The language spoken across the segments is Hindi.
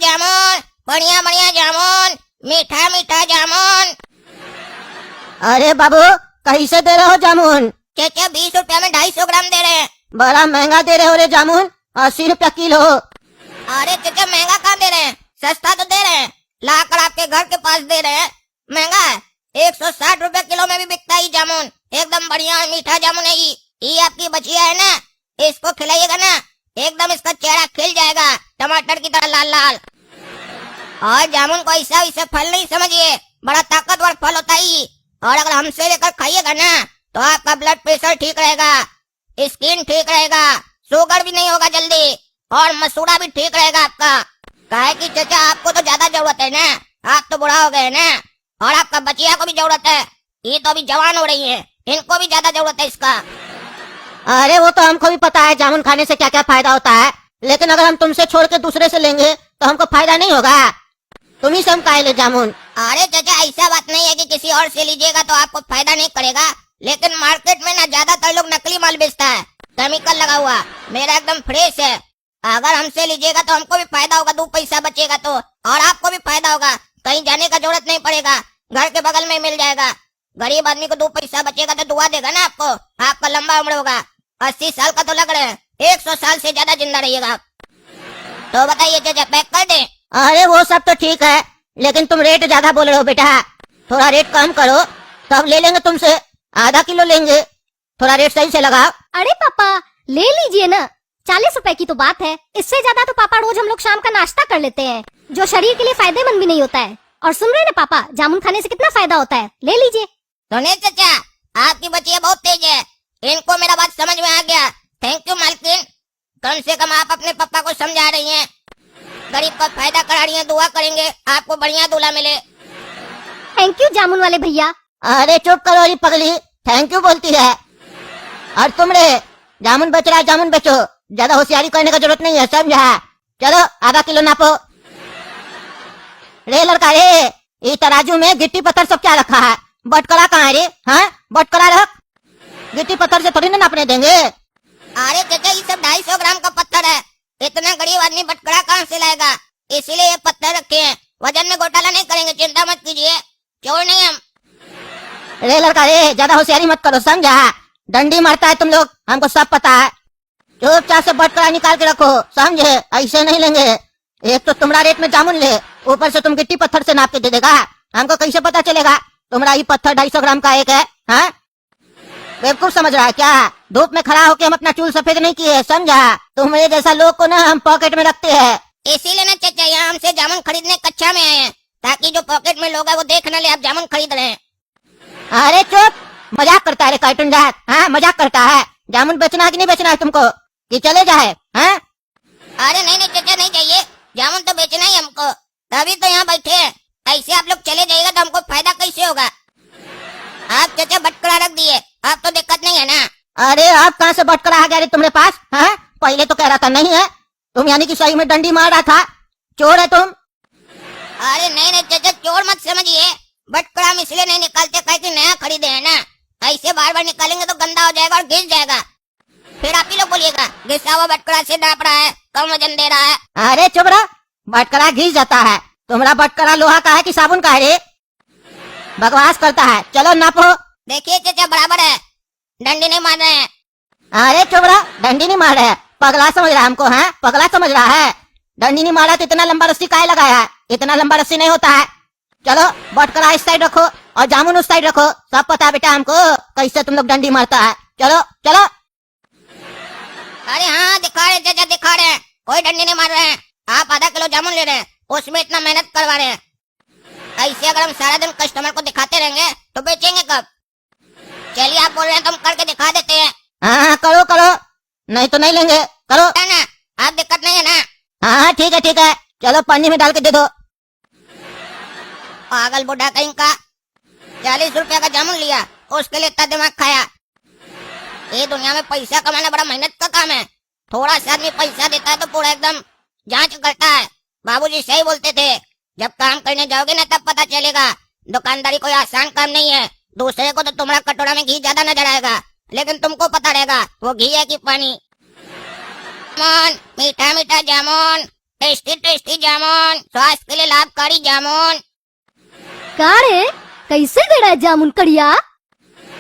जामुन, बढ़िया बढ़िया जामुन, मीठा मीठा जामुन। अरे बाबू कैसे दे रहे हो जामुन? चाचा 20 रुपया में 250 ग्राम दे रहे हैं। बड़ा महंगा दे रहे हो रे जामुन, 80 रुपया किलो। अरे चाचा महंगा कहाँ दे रहे हैं, सस्ता तो दे रहे हैं। लाकर आपके घर के पास दे रहे हैं, महंगा है। 160 रुपया किलो में भी बिकता है जामुन, एकदम बढ़िया मीठा जामुन है। ये आपकी बचिया है ना, इसको खिलाइएगा ना एकदम इसका चेहरा खिल जाएगा टमाटर की तरह लाल लाल। और जामुन को ऐसा वैसा फल नहीं समझिए, बड़ा ताकतवर फल होता है। और अगर हमसे लेकर खाइएगा ना तो आपका ब्लड प्रेशर ठीक रहेगा, स्किन ठीक रहेगा, शुगर भी नहीं होगा जल्दी, और मसूड़ा भी ठीक रहेगा आपका। काहे कि चाचा आपको तो ज्यादा जरूरत है ना, आप तो बुढ़ा हो गए ना, और आपका बचिया को भी जरूरत है। ये तो अभी जवान हो रही है, इनको भी ज्यादा जरूरत है इसका। अरे वो तो हमको भी पता है जामुन खाने से क्या क्या फायदा होता है, लेकिन अगर हम तुमसे छोड़ के दूसरे से लेंगे तो हमको फायदा नहीं होगा। तुम ही से हम खाए ले जामुन। अरे चाचा ऐसा बात नहीं है कि किसी और से लीजिएगा तो आपको फायदा नहीं करेगा, लेकिन मार्केट में ना ज्यादातर लोग नकली माल बेचता है, केमिकल लगा हुआ। मेरा एकदम फ्रेश है। अगर हमसे लीजिएगा तो हमको भी फायदा होगा, 2 पैसा बचेगा तो, और आपको भी फायदा होगा। कहीं जाने का जरूरत नहीं पड़ेगा, घर के बगल में मिल जाएगा। गरीब आदमी को 2 पैसा बचेगा तो दुआ देगा ना आपको, आपका लंबा उम्र होगा। 80 साल का तो लग रहे हैं, 100 साल से ज्यादा जिंदा रहिएगा। तो बताइए चाचा पैक कर दे? अरे वो सब तो ठीक है, लेकिन तुम रेट ज्यादा बोल रहे हो बेटा, थोड़ा रेट कम करो तब ले लेंगे तुमसे। आधा किलो लेंगे, थोड़ा रेट सही से लगाओ। अरे पापा ले लीजिए ना, 40 रुपए की तो बात है। इससे ज्यादा तो पापा रोज हम लोग शाम का नाश्ता कर लेते हैं, जो शरीर के लिए फायदेमंद भी नहीं होता है। और सुन रहे ना पापा, जामुन खाने से कितना फायदा होता है, ले लीजिए। सुनिए चाचा, आपकी बच्चियाँ बहुत तेज है, इनको मेरा बात समझ में आ गया। थैंक यू मालकिन, कम से कम आप अपने पापा को समझा रही हैं, गरीब का फायदा करा रही हैं। दुआ करेंगे आपको बढ़िया दूल्हा मिले। थैंक यू जामुन वाले भैया। अरे चुप करो री पगली, थैंक यू बोलती है। और तुम रे जामुन बेच रहा है, जामुन बेचो, ज्यादा होशियारी करने का जरूरत नहीं है, समझा? चलो आधा किलो नापो। रे लड़का रे, ये तराजू में गिट्टी पत्थर सब क्या रखा है? बटकरा कहाँ है रे? हाँ बटकरा रख, गिट्टी पत्थर से थोड़ी ना नापने देंगे। अरे चाचा ये सब 250 ग्राम का पत्थर है, इतना गरीब आदमी बटकरा कहाँ से लाएगा, इसीलिए ये पत्थर रखे हैं। वजन में घोटाला नहीं करेंगे, चिंता मत कीजिए, चोर नहीं हम। रे लड़का रे, ज्यादा होशियारी मत करो, समझा? डंडी मारता है तुम लोग, हमको सब पता है। चुपचाप से बटकरा निकाल के रखो, समझे? ऐसे नहीं लेंगे। एक तो तुम्हारा रेट में जामुन ले, ऊपर से तुम गिट्टी पत्थर से नाप के दे देगा, हमको कैसे पता चलेगा तुम्हारा ये पत्थर 250 ग्राम का एक है? हाँ बेवकूफ समझ रहा है क्या? धूप में खड़ा होके हम अपना चूल सफेद नहीं किए, समझा? तुम्हारे जैसा लोग को ना हम पॉकेट में रखते हैं। इसीलिए ना चाचा यहाँ हमसे जामुन खरीदने कक्षा में आए हैं, ताकि जो पॉकेट में लोग है वो देख न ले आप जामुन खरीद रहे हैं। अरे चुप, मजाक करता है रे कार्टून जात। हाँ मजाक करता है। जामुन बेचना है कि नहीं बेचना है तुमको, कि चले जाए? हाँ अरे नहीं नहीं चाचा नहीं चाहिए, जामुन तो बेचना ही हमको, तभी तो यहाँ बैठे हैं। ऐसे आप लोग चले जाइएगा तो हमको फायदा कैसे होगा? आप चाचा बटकरा रख दिए, आप तो दिक्कत नहीं है ना। अरे आप कहाँ से बटकरा आ गया रे तुम्हारे पास? हाँ पहले तो कह रहा था नहीं है, तुम यानी कि सही में डंडी मार रहा था, चोर है तुम। अरे नहीं नहीं चाचा चोर मत समझिए, बटकरा हम इसलिए नहीं निकालते कि नया खरीदे है ना, ऐसे बार बार निकालेंगे तो गंदा हो जाएगा और घिस जाएगा, फिर आप ही लोग बोलिएगा घिसा हुआ बटकरा से नाप रहा है, कम वजन दे रहा है। अरे चुप रहा, बटकरा घिस जाता है, तुम्हारा बटकरा लोहा का है कि साबुन का है रे? बकवास करता है, चलो नापो। देखिए चाचा बराबर है, डंडी नहीं मार रहे हैं। अरे चुप रहा, डंडी नहीं मार रहा है, पगला समझ रहा है हमको? है पगला समझ रहा है? डंडी नहीं मारा तो इतना लंबा रस्सी काहे लगाया है? इतना लंबा रस्सी नहीं होता है। चलो बटकरा इस साइड रखो और जामुन उस साइड रखो, सब पता है बेटा हमको कैसे तुम लोग डंडी मारता है। चलो चलो। अरे हाँ दिखा रहे चाचा दिखा रहे हैं, कोई डंडी नहीं मार रहे हैं। आप आधा किलो जामुन ले रहे हैं, उसमें इतना मेहनत करवा रहे हैं। ऐसे अगर हम सारा दिन कस्टमर को दिखाते रहेंगे तो बेचेंगे कब? चलिए आप बोल रहे हैं तो हम करके दिखा देते हैं। हाँ करो करो, नहीं तो नहीं लेंगे, करो है ना, आप दिक्कत नहीं है ना? हाँ ठीक है, चलो पन्नी में डाल के दे दो। पागल बुढ़ा कहीं का, 40 रुपया का जामुन लिया, उसके लिए इतना दिमाग खाया। ये दुनिया में पैसा कमाना बड़ा मेहनत का काम है, थोड़ा सा आदमी पैसा देता है तो पूरा एकदम जांच करता है। बाबूजी सही बोलते थे, जब काम करने जाओगे ना तब पता चलेगा। दुकानदारी कोई आसान काम नहीं है, दूसरे को तो तुम्हारा कटोरा में घी ज्यादा नजर आएगा, लेकिन तुमको पता रहेगा वो घी है कि पानी। जामुन मीठा मीठा जामुन, टेस्टी टेस्टी जामुन, स्वास्थ्य के लिए लाभकारी जामुन। कारे कैसे दे रहा है जामुन कड़िया?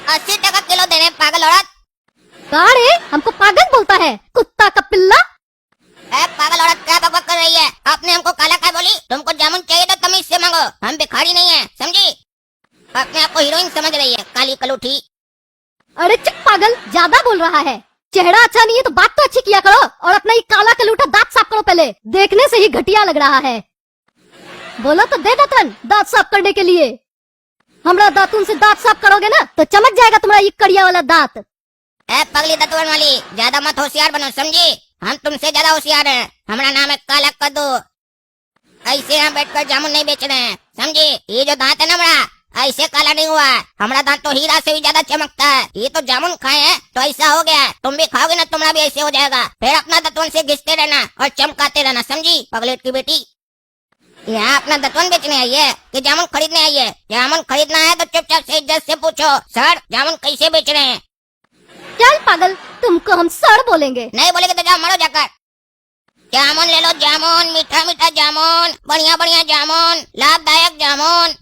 80 टका किलो दे रहे हैं, पागल औरत। कारे हमको पागल बोलता है, कुत्ता का पिल्ला। ए पागल औरत, क्या बकबक कर रही है? आपने हमको काला क्या बोली? तुमको जामुन चाहिए तो तमीज से मांगो, हम भिखारी नहीं है, समझी? अपने आप को हीरोइन समझ रही है, काली कलूठी। अरे चुप पागल, ज्यादा बोल रहा है। चेहरा अच्छा नहीं है तो बात तो अच्छी किया करो और अपना ये काला कलूठा दांत साफ करो पहले, देखने से ही घटिया लग रहा है। बोलो तो दे दातन दांत साफ करने के लिए। हमरा दातुन से दांत साफ करोगे ना तो चमक जाएगा तुम्हारा ये कड़िया वाला दांत। ए पगली दतवन वाली, ज्यादा मत होशियार बनो, समझी? हम तुमसे ज्यादा होशियार हैं। हमारा नाम है काला कद्दू। ऐसे यहाँ बैठकर जामुन नहीं बेच रहे हैं, समझी? ये जो दांत है ना हमारा, ऐसे काला नहीं हुआ है। हमारा दांत तो हीरा से भी ज्यादा चमकता है। ये तो जामुन खाए हैं तो ऐसा हो गया है। तुम भी खाओगे ना, तुम्हारा भी ऐसे हो जाएगा। फिर अपना दतवन से घिसते रहना और चमकाते रहना, समझी पगलेट की बेटी? यहाँ अपना दतवन बेचने आई है कि जामुन खरीदने आई है? जामुन खरीदना है तो चुपचाप से इज्जत से पूछो, सर जामुन कैसे बेच रहे हैं? चल पागल, तुमको हम सर बोलेंगे। नहीं बोलेगे तो जाओ मरो जाकर। जामुन ले लो, जामुन, मीठा मीठा जामुन, बढ़िया बढ़िया जामुन, लाभदायक जामुन।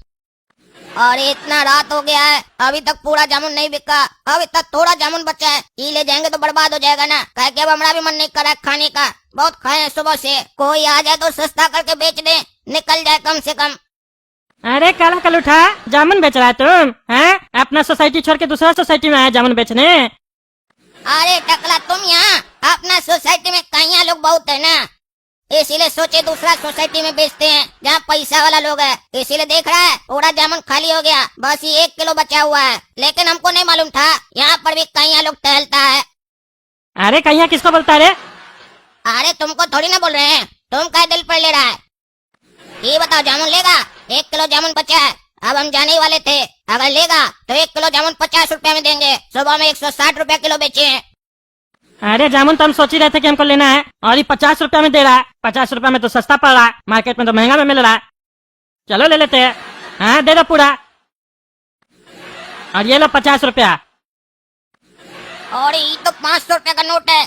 और इतना रात हो गया है, अभी तक पूरा जामुन नहीं बिका। अभी तक थोड़ा जामुन बचा है, ये ले जाएंगे तो बर्बाद हो जाएगा ना। कह के अब हमारा भी मन नहीं कर रहा है खाने का, बहुत खाए हैं सुबह से। कोई आ जाए तो सस्ता करके बेच दे, निकल जाए कम से कम। अरे काला कलूठा, जामुन बेच रहा है तुम? हैं? अपना सोसाइटी छोड़ के दूसरा सोसाइटी में आया जामुन बेचने? अरे टकला, तुम यहाँ अपना सोसाइटी में कहीं लोग बहुत है ना, इसीलिए सोचे दूसरा सोसाइटी में बेचते हैं जहाँ पैसा वाला लोग है। इसीलिए देख रहा है पूरा जामुन खाली हो गया, बस ये 1 किलो बचा हुआ है। लेकिन हमको नहीं मालूम था यहाँ पर भी कहीं लोग टहलता है। अरे कहीं किसको बोलता है रे? अरे तुमको थोड़ी ना बोल रहे हैं, तुम क्या दिल पर ले रहा है? ये बताओ, जामुन लेगा? 1 किलो जामुन बचा है, अब हम जाने ही वाले थे। अगर लेगा तो 1 किलो जामुन 50 रुपए में देंगे। सुबह में 160 रुपए किलो बेचे हैं। अरे जामुन तो हम सोच ही रहे थे कि हमको लेना है, और ये 50 रुपया में दे रहा है। 50 रुपया में तो सस्ता पड़ रहा है, मार्केट में तो महंगा में मिल रहा है। चलो ले लेते हैं। हाँ दे दो पूरा, और ये लो 50 रुपया। और ये तो 500 रुपए का नोट है।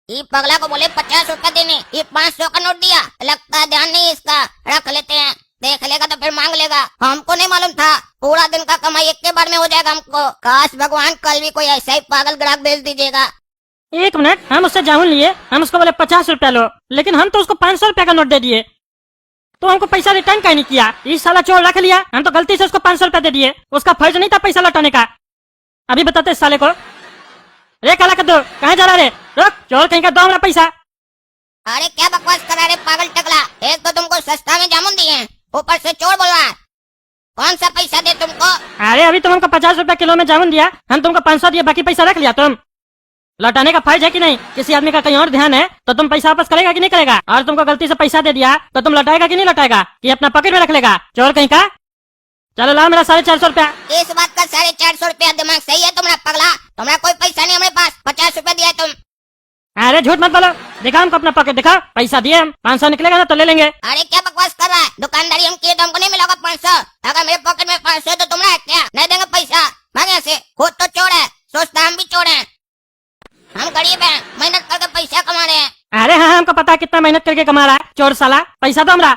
ये पगला को बोले 50 रुपए देने, ये 500 का नोट दिया। लगता है ध्यान नहीं इसका, रख लेते हैं। देख लेगा तो फिर मांग लेगा। हमको नहीं मालूम था पूरा दिन का कमाई एक के बार में हो जाएगा हमको। काश भगवान कल भी कोई ऐसा ही पागल ग्राहक भेज दीजिएगा। 1 मिनट, हम उससे जामुन लिए, हम उसको बोले 50 रुपया लो, लेकिन हम तो उसको 500 रुपया का नोट दे दिए। तो हमको पैसा रिटर्न क्यों नहीं किया? इस साला चोर रख लिया, हम तो गलती से उसको 500 रुपया दे दिए। उसका फर्ज नहीं था पैसा लौटाने का। अभी बताते इस साले को। रे काला कद्दू, कहाँ जा रहा रे? रुक, चोर कहीं का, दो हमारा पैसा। अरे क्या बकवास कर रहा है पागल टकला? एक तो तुमको सस्ता में जामुन दिए हैं, ऊपर से चोर बोल रहा है। कौन सा पैसा दे तुमको? अरे अभी तुम हमको 50 रुपया किलो में जामुन दिया, हम तुमको 500 दिए, बाकी पैसा रख लिया। तुम लौटाने का फर्ज है कि नहीं? किसी आदमी का कहीं और ध्यान है तो तुम पैसा वापस करेगा कि नहीं करेगा? और तुमको गलती से पैसा दे दिया तो तुम लौटाएगा कि नहीं लौटाएगा? कि अपना पॉकेट में रख लेगा, चोर कहीं का? चलो लाओ मेरा 450 रुपया। इस बात का 450 रुपया दिमाग सही है तुम्हारा पगला? तुम्हारा कोई पैसा नहीं हमारे पास, 50 रुपया दिया है तुम। अरे झूठ मत बोलो, दिखाओ हमको अपना पॉकेट, दिखाओ। पैसा दिए हम, 500 निकलेगा ना तो ले लेंगे। अरे क्या बकवास कर रहा है? दुकानदारी हम किए तो हमको नहीं मिलेगा 500। अगर मेरे पॉकेट में 500 है तो तुम्हारा है क्या? नहीं देंगे पैसा, भाग यहाँ से। खुद तो चोर है, सोचता हम भी चोर हैं। हम गरीब हैं, मेहनत करके पैसा कमा रहे हैं। अरे हाँ, हमको पता है कितना मेहनत करके कमा रहा है चोर साला। पैसा दो हमरा।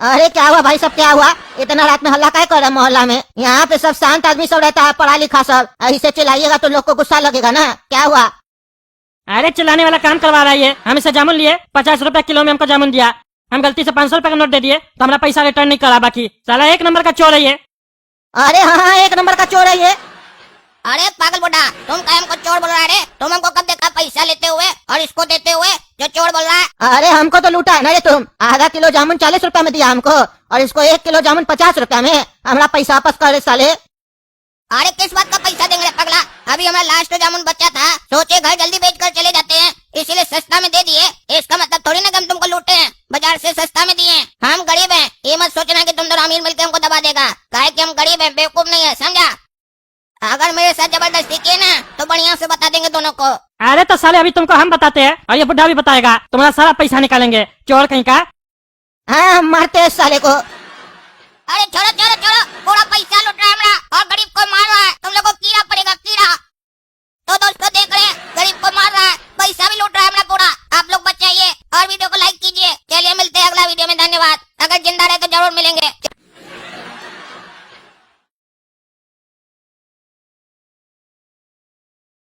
अरे क्या हुआ भाई, सब क्या हुआ? इतना रात में हल्ला क्या कर रहा है मोहल्ला में? यहाँ पे सब शांत आदमी सब रहता है, पढ़ा लिखा सब। ऐसे चिल्लाइएगा तो लोग को गुस्सा लगेगा ना। क्या हुआ? अरे चिल्लाने वाला काम करवा रहा है ये। हम इसे जामुन लिए, 50 रुपया किलो में हमको जामुन दिया, हम गलती से 500 रुपया का नोट दे दिए तो हमारा पैसा रिटर्न नहीं करा। बाकी साला 1 नंबर का चोर है ये। अरे हाँ, 1 नंबर का चोर है ये। अरे पागल बुढ़ा, तुम क्या हमको चोर बोल रहा है? तुम हमको कब देखा पैसा लेते हुए और इसको देते हुए जो चोर बोल रहा है? अरे हमको तो लूटा है ना रे तुम। आधा किलो जामुन 40 रुपया में दिया हमको, और इसको 1 किलो जामुन 50 रुपया में। हमारा पैसा वापस कर साले। अरे किस बात का पैसा देंगे पगला? अभी हमारा लास्ट जामुन बचा था, सोचे घर जल्दी बेच कर चले जाते हैं, इसीलिए सस्ता में दे दिए। इसका मतलब थोड़ी ना कि हम तुमको लूटे हैं, बाजार से सस्ता में दिए। हम गरीब हैं, ये मत सोचना कि तुम दोनों अमीर मिलकर हमको दबा देगा। काहे कि हम गरीब हैं, बेवकूफ नहीं है, समझा? अगर मेरे साथ जबरदस्ती किए ना तो बढ़िया से बता देंगे दोनों को। अरे तो साले अभी तुमको हम बताते हैं और ये बुढ़ा भी बताएगा, तुम्हारा सारा पैसा निकालेंगे, चोर कहीं का। हाँ, हम मारते हैं साले को। अरे छोड़ो छोड़ो छोड़ो, पूरा पैसा लूट रहा है हमारा और गरीब को मार रहा है। तुम लोगों को कीड़ा पड़ेगा, कीड़ा। तो दोस्तों देख रहे हैं, गरीब को मार रहा है, पैसा भी लूट रहा है अपना पूरा। आप लोग बचाइए और वीडियो को लाइक कीजिए। चलिए मिलते हैं अगला वीडियो में, धन्यवाद। अगर जिंदा रहे तो जरूर मिलेंगे।